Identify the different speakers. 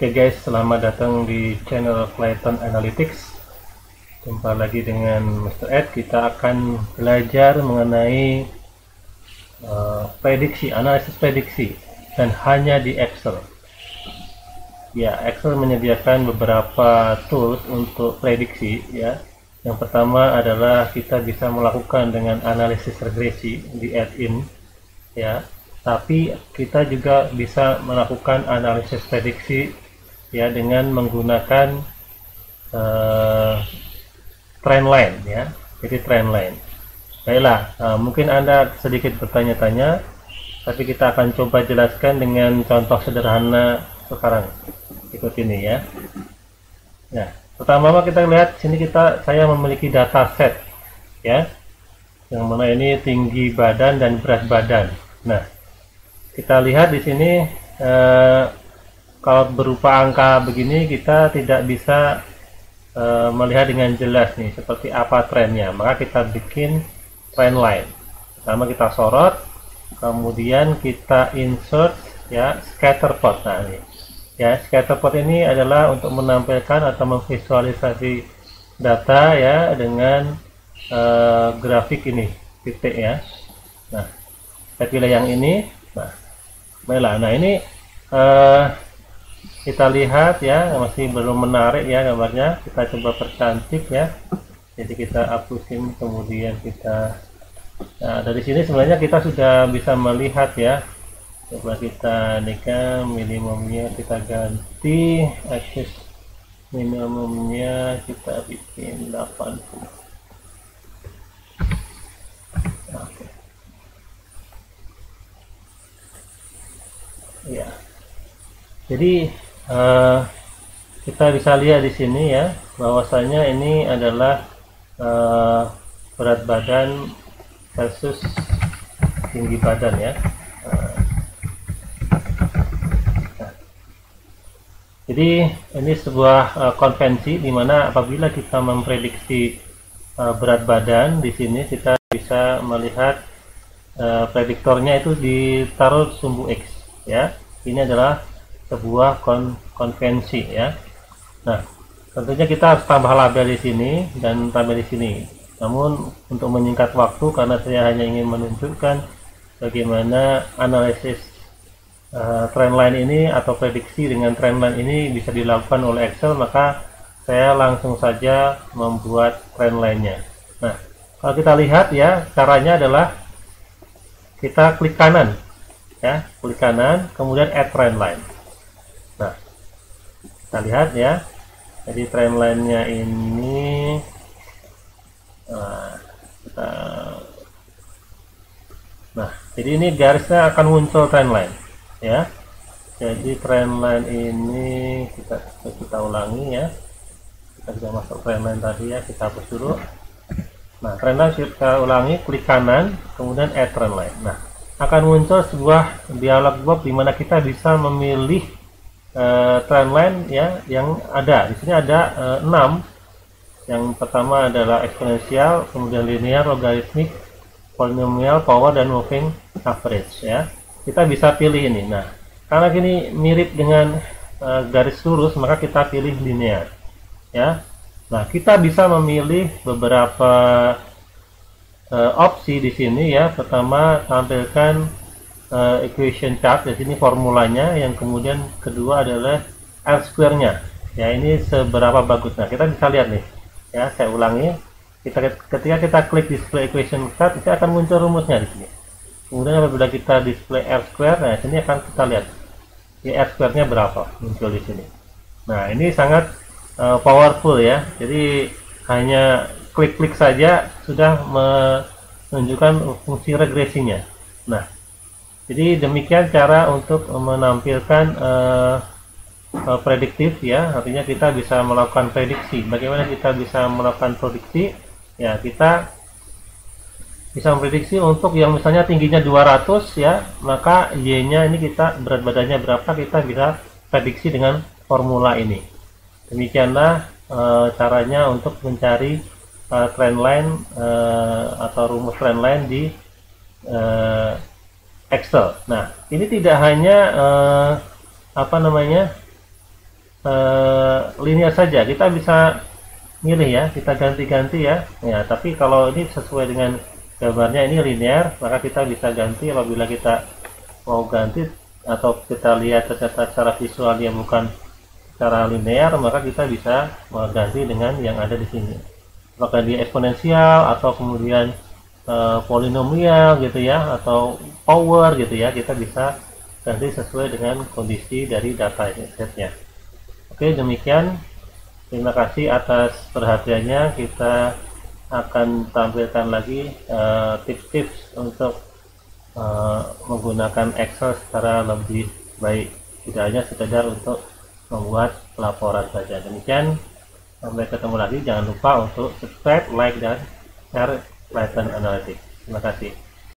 Speaker 1: Oke guys, selamat datang di channel Clayton Analytics. Jumpa lagi dengan Mr. Ed. Kita akan belajar mengenai prediksi, analisis prediksi, dan hanya di Excel. Ya, Excel menyediakan beberapa tools untuk prediksi. Ya, yang pertama adalah kita bisa melakukan dengan analisis regresi di add-in. Ya, tapi kita juga bisa melakukan analisis prediksi ya dengan menggunakan trendline ya. Jadi trendline. Baiklah, mungkin Anda sedikit bertanya-tanya, tapi kita akan coba jelaskan dengan contoh sederhana sekarang. Ikut ini ya. Nah, pertama kita lihat sini saya memiliki data set ya. Yang mana ini tinggi badan dan berat badan. Nah, kita lihat di sini kalau berupa angka begini kita tidak bisa melihat dengan jelas nih seperti apa trennya. Maka kita bikin trend line. Pertama kita sorot, kemudian kita insert ya scatter plot. Nah ini ya, scatter plot ini adalah untuk menampilkan atau memvisualisasi data ya dengan grafik ini titik ya. Nah, saya pilih yang ini. Nah, baiklah. Nah ini kita lihat ya, masih belum menarik ya gambarnya. Kita coba percantik ya. Jadi kita hapusin, kemudian kita dari sini sebenarnya kita sudah bisa melihat ya. Coba kita nikah minimumnya kita ganti, axis minimumnya kita bikin 80. Oke. Ya. Jadi kita bisa lihat di sini ya, bahwasanya ini adalah berat badan versus tinggi badan ya. Jadi ini sebuah konvensi di mana apabila kita memprediksi berat badan, di sini kita bisa melihat prediktornya itu ditaruh sumbu X ya. Ini adalah sebuah konvensi ya. Nah, tentunya kita harus tambah label di sini dan tambah di sini. Namun untuk menyingkat waktu, karena saya hanya ingin menunjukkan bagaimana analisis trendline ini atau prediksi dengan trendline ini bisa dilakukan oleh Excel, maka saya langsung saja membuat trendline-nya. Nah, kalau kita lihat ya, caranya adalah kita klik kanan ya, klik kanan, kemudian add trendline. Nah, kita lihat ya, jadi trendline-nya ini nah, jadi ini garisnya akan muncul trendline ya. Jadi trendline ini kita ulangi ya. Kita bisa masuk trendline tadi ya, kita hapus dulu. Nah, trendline kita ulangi, klik kanan, kemudian add trendline. Nah, akan muncul sebuah dialog box di mana kita bisa memilih trendline ya yang ada. Di sini ada 6. Yang pertama adalah eksponensial, kemudian linear, logaritmik, polinomial, power, dan moving average ya. Kita bisa pilih ini. Nah, karena gini mirip dengan garis lurus, maka kita pilih linear ya. Nah, kita bisa memilih beberapa opsi di sini ya. Pertama, tampilkan equation chart, di sini formulanya. Yang kemudian kedua adalah R-square-nya ya, ini seberapa bagus. Nah, kita bisa lihat nih ya, saya ulangi. Ketika kita klik display equation chart, itu akan muncul rumusnya di sini. Kemudian apabila kita display R-square, nah sini akan kita lihat ya, R-square-nya berapa muncul di sini. Nah, ini sangat powerful ya. Jadi hanya klik-klik saja sudah menunjukkan fungsi regresinya. Nah, jadi demikian cara untuk menampilkan prediktif ya. Artinya kita bisa melakukan prediksi. Bagaimana kita bisa melakukan prediksi? Ya, kita bisa memprediksi untuk yang misalnya tingginya 200 ya, maka Y-nya ini kita berat badannya berapa, kita bisa prediksi dengan formula ini. Demikianlah caranya untuk mencari trendline atau rumus trendline di Excel. Nah, ini tidak hanya linear saja, kita bisa milih ya, kita ganti-ganti ya. Ya, tapi kalau ini sesuai dengan gambarnya ini linear, maka kita bisa ganti apabila kita mau ganti atau kita lihat ternyata secara visualnya bukan secara linear, maka kita bisa mengganti dengan yang ada di sini. Apakah dia eksponensial atau kemudian polinomial gitu ya, atau power gitu ya, kita bisa ganti sesuai dengan kondisi dari data setnya. Oke, demikian. Terima kasih atas perhatiannya. Kita akan tampilkan lagi tips-tips untuk menggunakan Excel secara lebih baik, tidak hanya sekedar untuk membuat laporan saja. Demikian, sampai ketemu lagi. Jangan lupa untuk subscribe, like, dan share Python Analytics. Terima kasih.